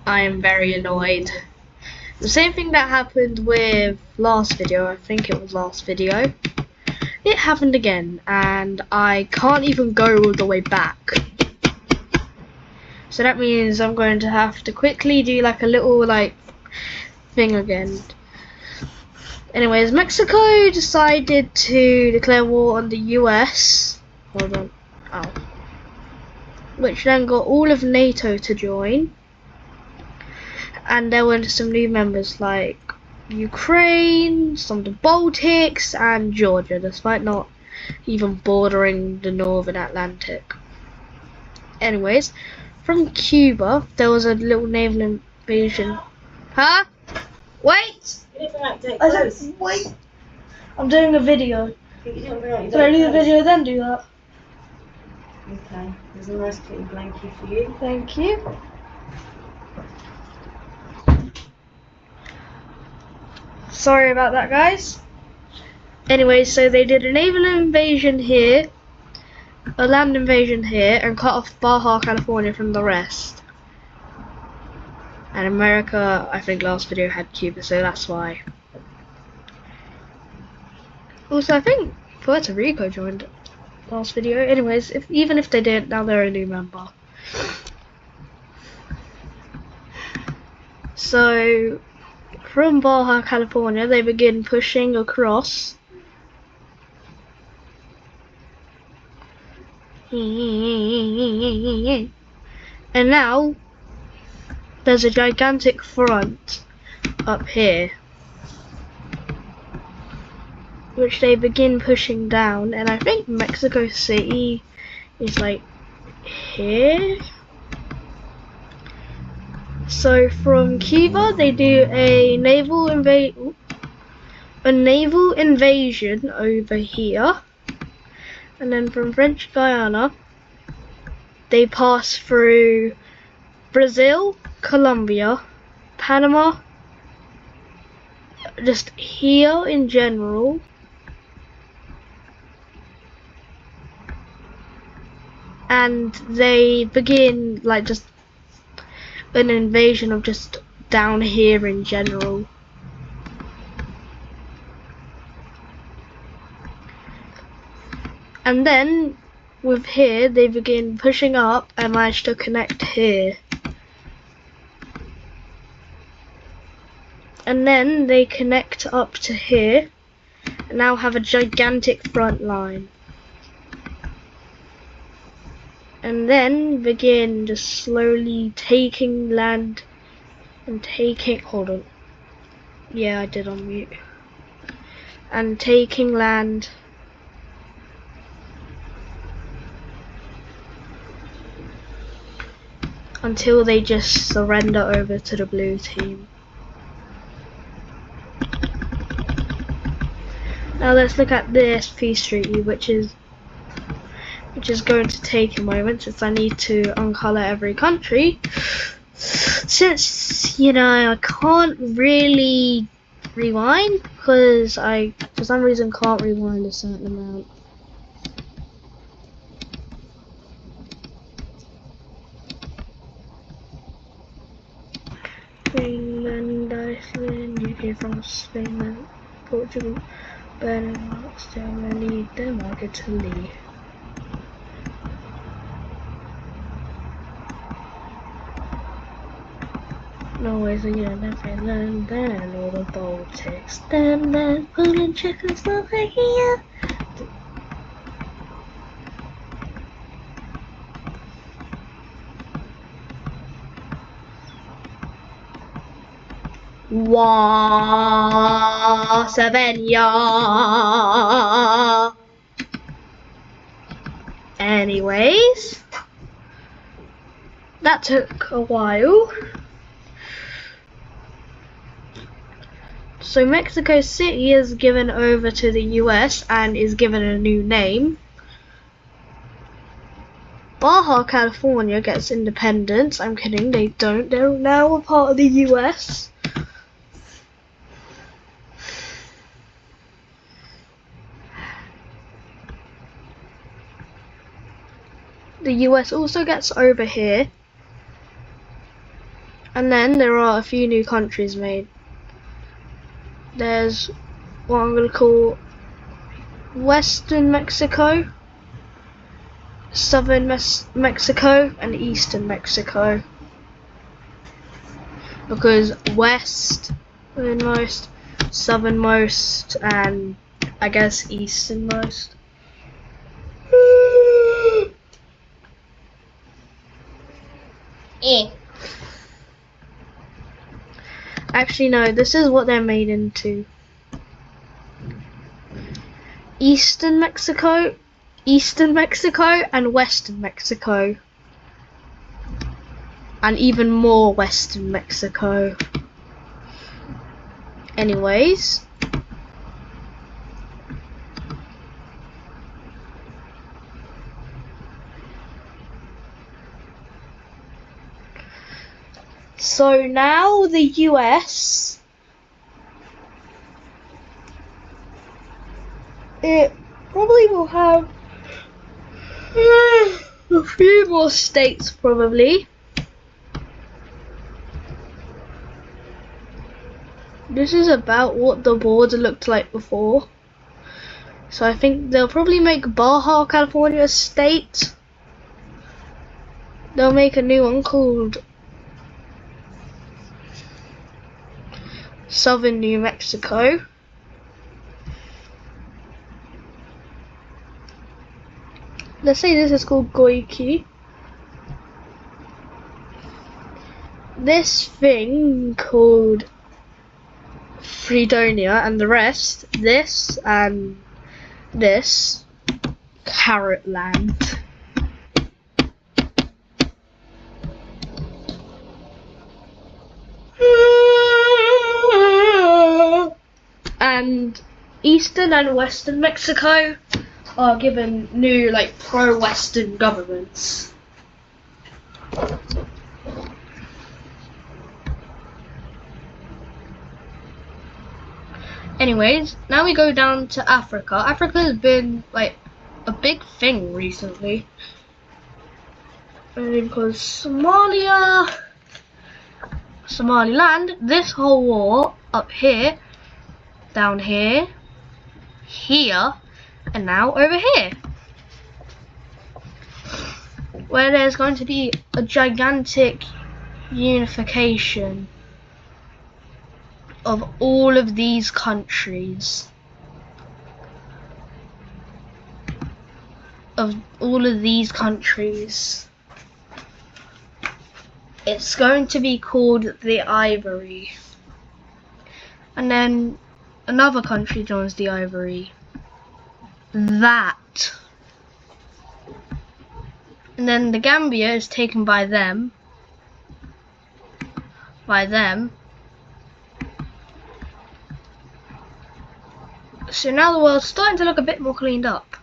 I am very annoyed. The same thing that happened with last video, I think it was last video. It happened again, and I can't even go all the way back. So that means I'm going to have to quickly do like a little like thing again. Anyways, Mexico decided to declare war on the US. Hold on. Ow. Which then got all of NATO to join. And there were some new members like Ukraine, some of the Baltics, and Georgia, despite not even bordering the Northern Atlantic. Anyways, from Cuba, there was a little naval invasion. Huh? Wait! I said, wait! I'm doing a video. Did I do the video then do that? Okay, there's a nice clean blankie for you. Thank you. Sorry about that, guys. Anyway, so they did a naval invasion here, a land invasion here, and cut off Baja California from the rest. And America, I think last video had Cuba, so that's why. Also, I think Puerto Rico joined last video. Anyways, even if they didn't, now they're a new member. So, from Baja California, they begin pushing across. And now, there's a gigantic front up here, which they begin pushing down, and I think Mexico City is like here. So from Cuba, they do a naval invasion over here, and then from French Guiana, they pass through Brazil, Colombia, Panama, just here in general. And they begin like just an invasion of just down here in general. And then with here they begin pushing up and manage to connect here. And then they connect up to here and now have a gigantic front line. And then begin just slowly taking land and taking, hold on, yeah, I did on mute, and taking land until they just surrender over to the blue team. Now let's look at this peace treaty, which is going to take a moment, since I need to uncolour every country, since, you know, I can't really rewind because I for some reason can't rewind a certain amount. Greenland, Iceland, UK, France, Spain, Portugal, Benelux, Germany, Denmark, Italy. Norway, Sweden, Finland, then all the Baltics, then Poland, Czechoslovakia. Slovenia. Anyways, that took a while. So Mexico City is given over to the US and is given a new name. Baja California gets independence. I'm kidding, they don't. They're now a part of the US. The US also gets over here. And then there are a few new countries made. There's what I'm going to call Western Mexico, Southern Mexico, and Eastern Mexico. Because westernmost, southernmost, and I guess easternmost. Actually, no, this is what they're made into. Eastern Mexico, and Western Mexico. And even more Western Mexico. Anyways. So now the US, it probably will have a few more states probably. This is about what the border looked like before. So I think they'll probably make Baja California a state. They'll make a new one called Southern New Mexico. Let's say this is called Goiki. This thing called Fredonia, and the rest, this and this, Carrot Land. And Eastern and Western Mexico are given new, like, pro-Western governments. Anyways, now we go down to Africa. Africa has been, like, a big thing recently. Because Somaliland, this whole war up here, down here, here, and now over here. Where there's going to be a gigantic unification of all of these countries. It's going to be called the Ivory. And then another country joins the Ivory. That. And then the Gambia is taken by them. So now the world's starting to look a bit more cleaned up.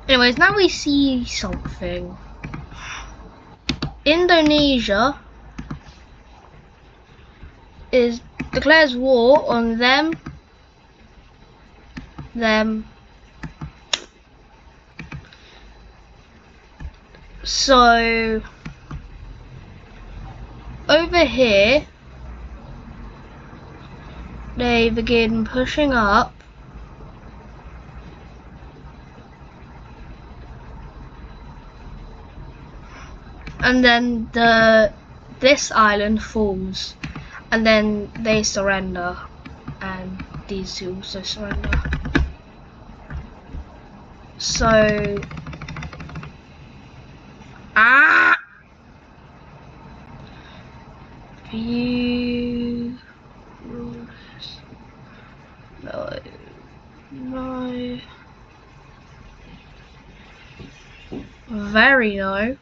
Anyways, now we see something. Indonesia declares war on them. So over here they begin pushing up. And then this island falls, and then they surrender, and these two also surrender. So view rules. No. Very no.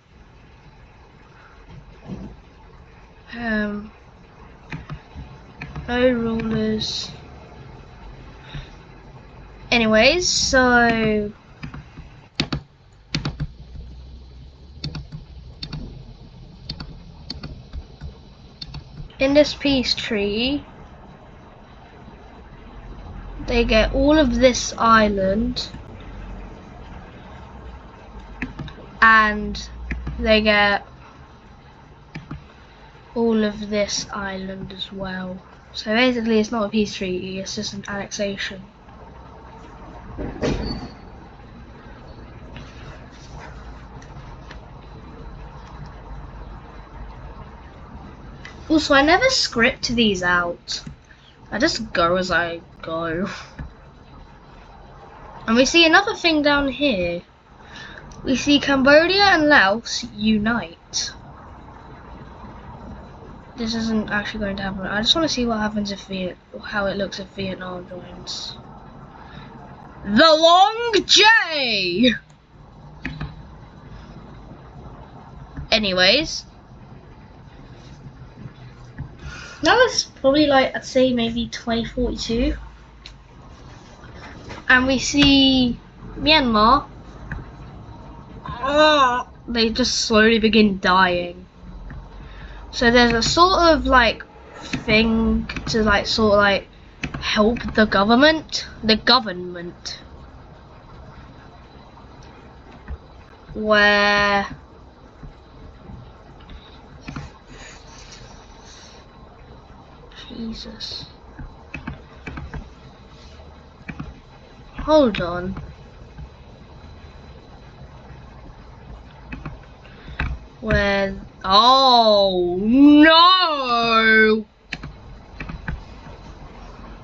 No rulers. Anyways, so in this peace treaty, they get all of this island and they get all of this island as well. So basically it's not a peace treaty, it's just an annexation. Also, I never script these out. I just go as I go. And we see another thing down here. We see Cambodia and Laos unite. This isn't actually going to happen. I just want to see what happens if how it looks if Vietnam joins. The Long J! Anyways. Now it's probably like, I'd say maybe 2042. And we see Myanmar. They just slowly begin dying. So there's a sort of like thing to like sort of like help the government. Where Jesus. Hold on. Where, oh no!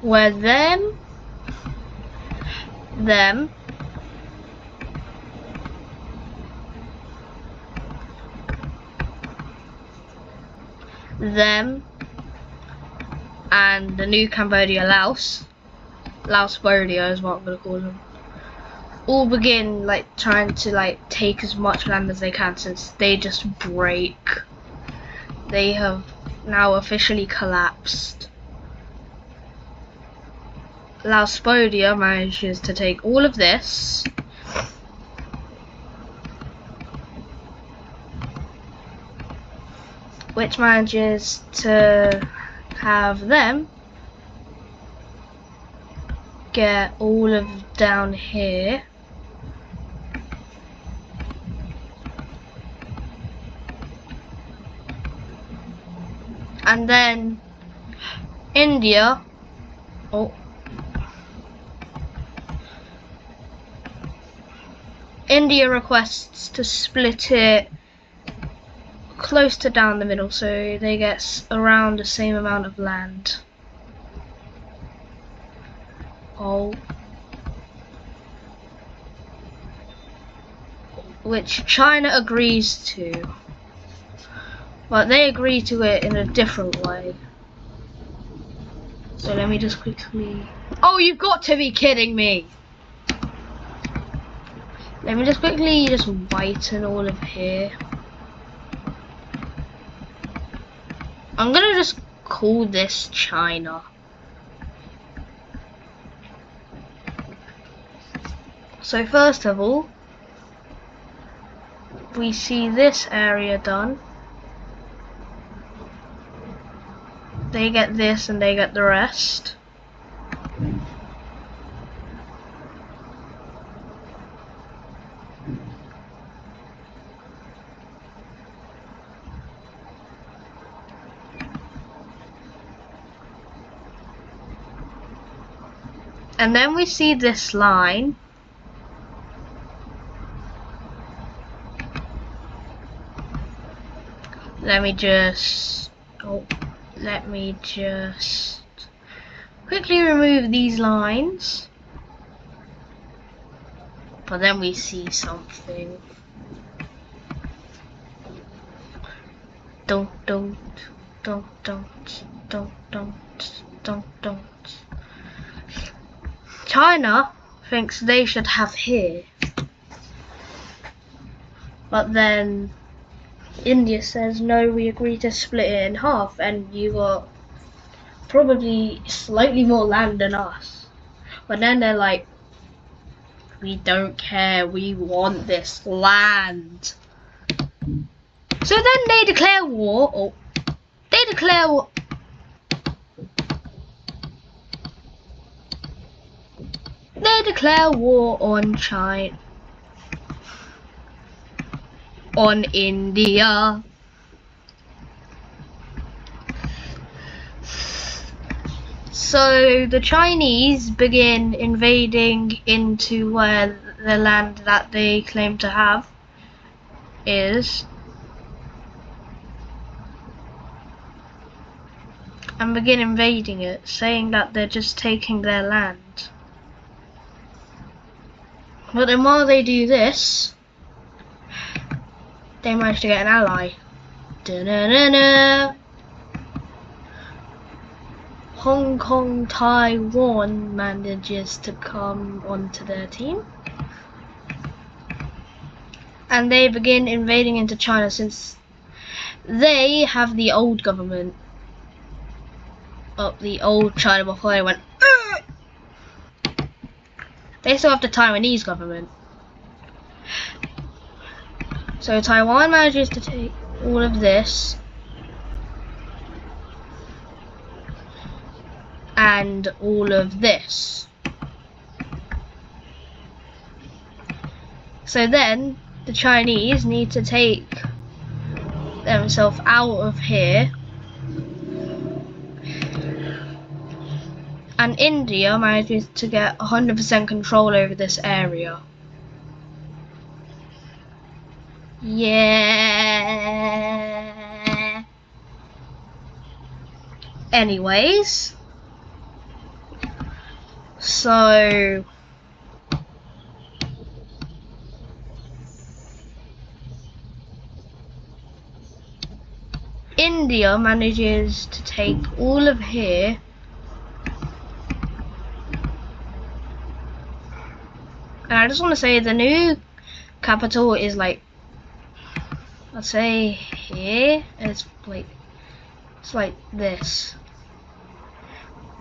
Where them, and the new Cambodia, Laos Cambodia is what I'm gonna call them, all begin like trying to like take as much land as they can, since they just break. They have now officially collapsed. Laos Cambodia manages to take all of this, which manages to have them get all of down here. And then India, India requests to split it close to down the middle, so they get around the same amount of land. Which China agrees to, but they agree to it in a different way. So let me just quickly, oh, you've got to be kidding me. Let me just quickly just whiten all of here. I'm gonna just call this China. So first of all, we see this area done. They get this and they get the rest. And then we see this line. Let me just quickly remove these lines. But then we see something. Don't. China thinks they should have here. But then India says, no, we agree to split it in half, and you got probably slightly more land than us. But then they're like, we don't care, we want this land. So then they declare war. They declare war on China. on India. So the Chinese begin invading into where the land that they claim to have is, and begin invading it, saying that they're just taking their land. But then while they do this, they manage to get an ally. Da-na-na-na. Hong Kong, Taiwan manages to come onto their team. And they begin invading into China since they have the old government. The old China before they went. They still have the Taiwanese government. So Taiwan manages to take all of this and all of this. So then the Chinese need to take themselves out of here, and India manages to get 100% control over this area. Yeah. Anyways, so India manages to take all of here and I just want to say the new capital is like, let's say here, it's like this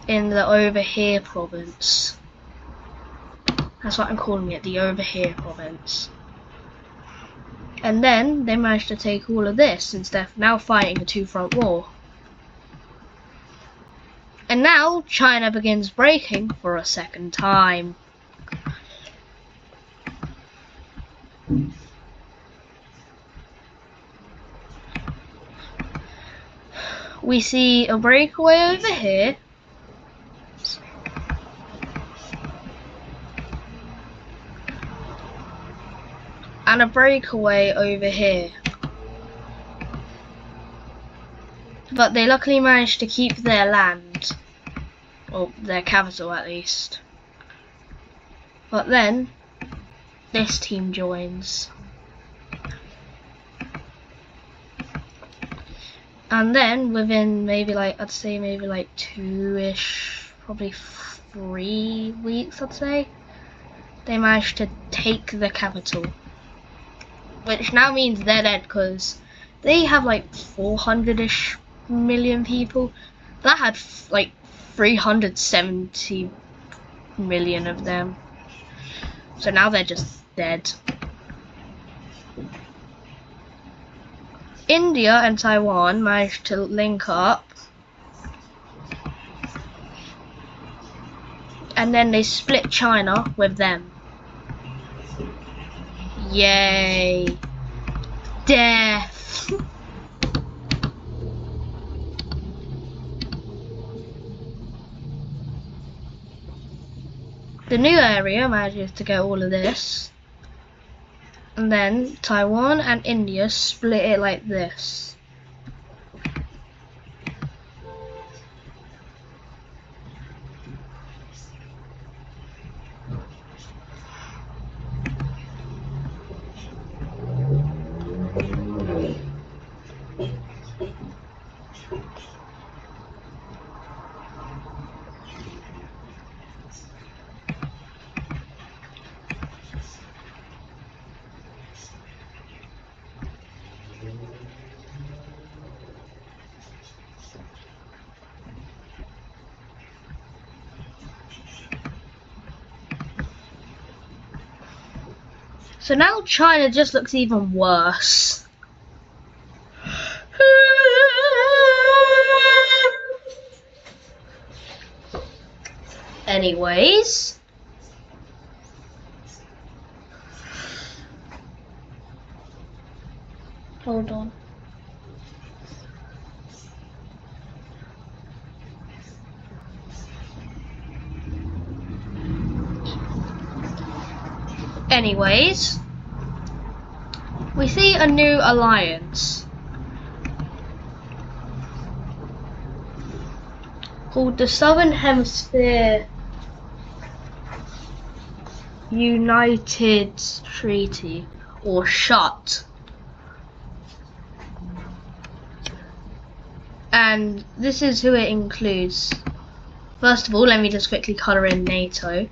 in the over here province. That's what I'm calling it, the over here province. And then they managed to take all of this since they're now fighting a two-front war. And now China begins breaking for a second time. We see a breakaway over here. And a breakaway over here. But they luckily managed to keep their land. Or their capital at least. But then this team joins. And then within maybe like, I'd say maybe like 2-ish, probably 3 weeks I'd say, they managed to take the capital. Which now means they're dead because they have like 400-ish million people. That had like 370 million of them. So now they're just dead. India and Taiwan managed to link up. And then they split China with them. Yay. Death. The new area manages to get all of this. And then Taiwan and India split it like this. So now China just looks even worse. Anyways, Hold on. Anyways, we see a new alliance called the Southern Hemisphere United Treaty, or SHUT. And this is who it includes. First of all, let me just quickly colour in NATO,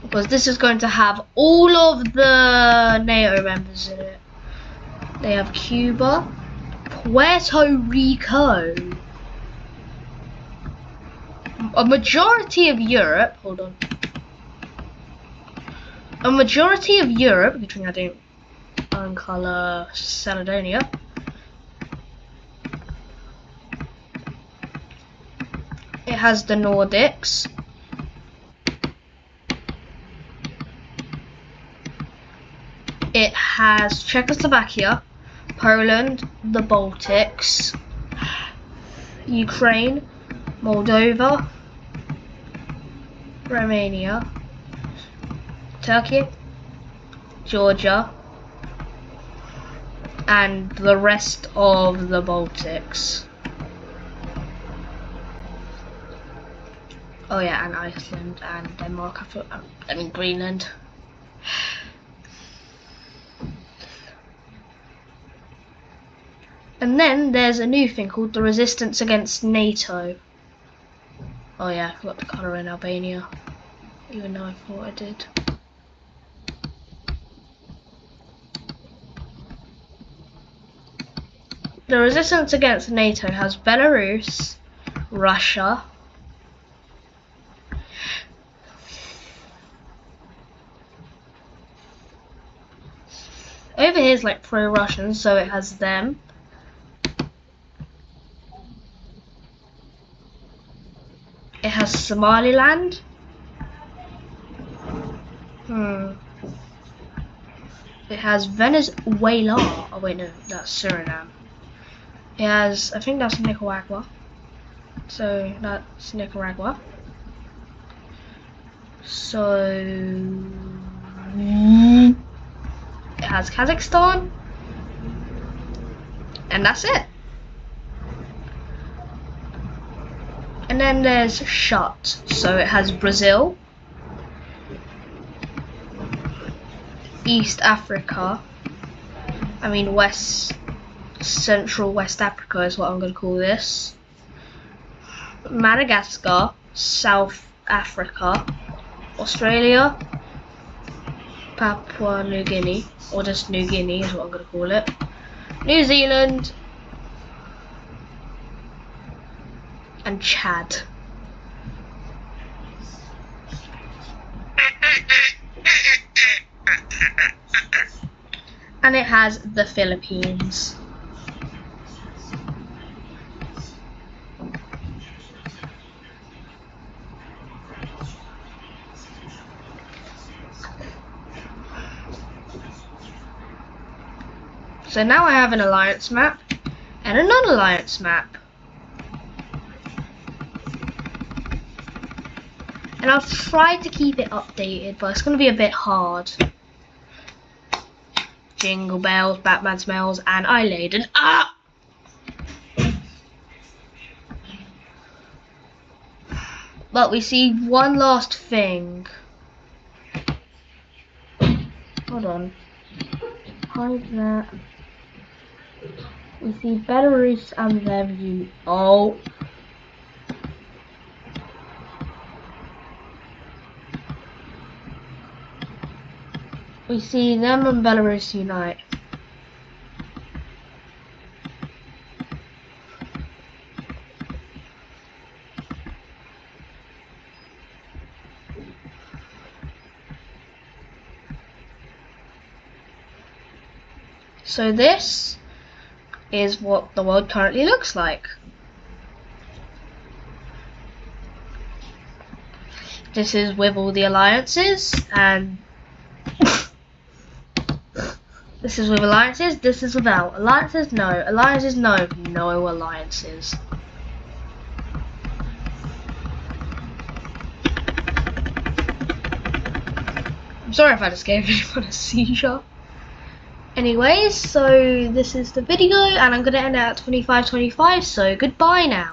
because this is going to have all of the NATO members in it. They have Cuba, Puerto Rico, a majority of Europe. Hold on. A majority of Europe, which I don't uncolour Caledonia. It has the Nordics. It has Czechoslovakia, Poland, the Baltics, Ukraine, Moldova, Romania, Turkey, Georgia, and the rest of the Baltics. Oh yeah, and Iceland and Denmark, I mean Greenland. And then there's a new thing called the Resistance Against NATO. Oh yeah, I forgot to colour in Albania, even though I thought I did. The Resistance Against NATO has Belarus, Russia, over here is like pro-Russian, so it has them. It has Somaliland. It has Venezuela. Oh wait, no, that's Suriname. It has, I think that's Nicaragua. So that's Nicaragua. So it has Kazakhstan. And that's it. And then there's SHUT. So it has Brazil, East Africa, I mean Central West Africa is what I'm going to call this, Madagascar, South Africa, Australia, Papua New Guinea, or just New Guinea is what I'm going to call it, New Zealand, and Chad. And it has the Philippines. So now I have an alliance map and a non-alliance map. And I'll try to keep it updated, but it's going to be a bit hard. Jingle bells, Batman smells, and I laid an But we see one last thing. Hold on. Hide that. We see Belarus and their view. Oh. We see them and Belarus unite. So this is what the world currently looks like. This is with all the alliances, and This is with alliances, this is without. Alliances, no. Alliances, no. No alliances. I'm sorry if I just gave anyone a seizure. Anyways, so this is the video, and I'm going to end it at 25:25, so goodbye now.